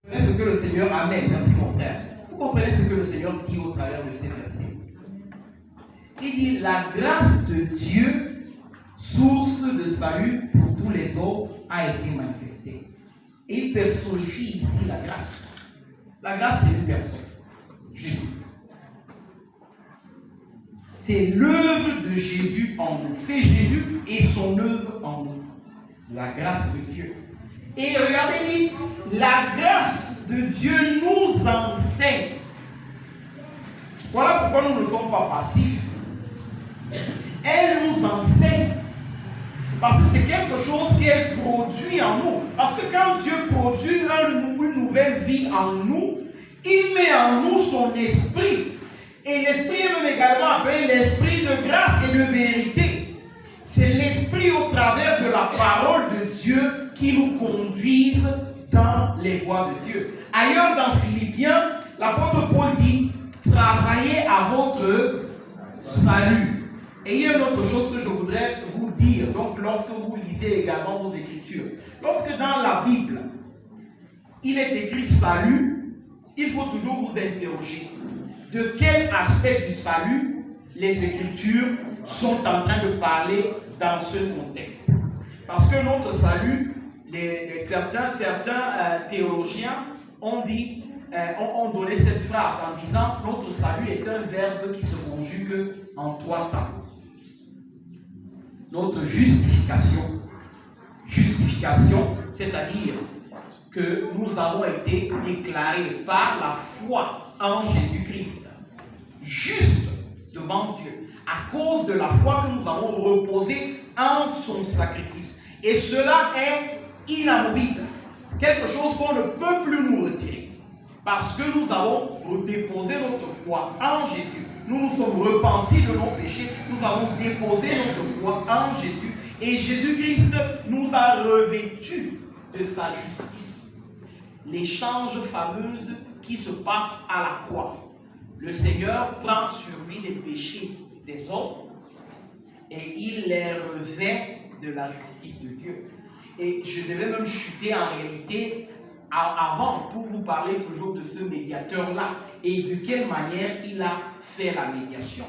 Vous comprenez ce que le Seigneur amène, merci mon frère. Vous comprenez ce que le Seigneur dit au travers de ces versets. Il dit la grâce de Dieu, source de salut pour tous les hommes, a été manifestée. Et il personnifie ici la grâce. La grâce, c'est une personne, Jésus. C'est l'œuvre de Jésus en nous. C'est Jésus et son œuvre en nous. La grâce de Dieu. Et regardez, la grâce de Dieu nous enseigne. Voilà pourquoi nous ne sommes pas passifs. Elle nous enseigne. Parce que c'est quelque chose qu'elle produit en nous. Parce que quand Dieu produit une nouvelle vie en nous, il met en nous son esprit. Et l'esprit est même également appelé l'esprit de grâce et de vérité. C'est l'esprit au travers de la parole de Dieu qui nous conduise dans les voies de Dieu. Ailleurs dans Philippiens, l'apôtre Paul dit, travaillez à votre salut. Et il y a une autre chose que je voudrais vous dire, donc lorsque vous lisez également vos Écritures. Lorsque dans la Bible, il est écrit salut, il faut toujours vous interroger. De quel aspect du salut les Écritures sont en train de parler dans ce contexte? Parce que notre salut, certains théologiens ont donné cette phrase en disant notre salut est un verbe qui se conjugue en 3 temps. Notre justification, c'est-à-dire que nous avons été déclarés par la foi en Jésus-Christ, juste devant Dieu, à cause de la foi que nous avons reposée en son sacrifice. Et cela est inamovible, quelque chose qu'on ne peut plus nous retirer, parce que nous avons déposé notre foi en Jésus. Nous nous sommes repentis de nos péchés, nous avons déposé notre foi en Jésus, et Jésus-Christ nous a revêtus de sa justice. L'échange fameuse qui se passe à la croix. Le Seigneur prend sur lui les péchés des hommes et il les revêt de la justice de Dieu. Et je devais même chuter en réalité avant pour vous parler toujours de ce médiateur-là et de quelle manière il a fait la médiation.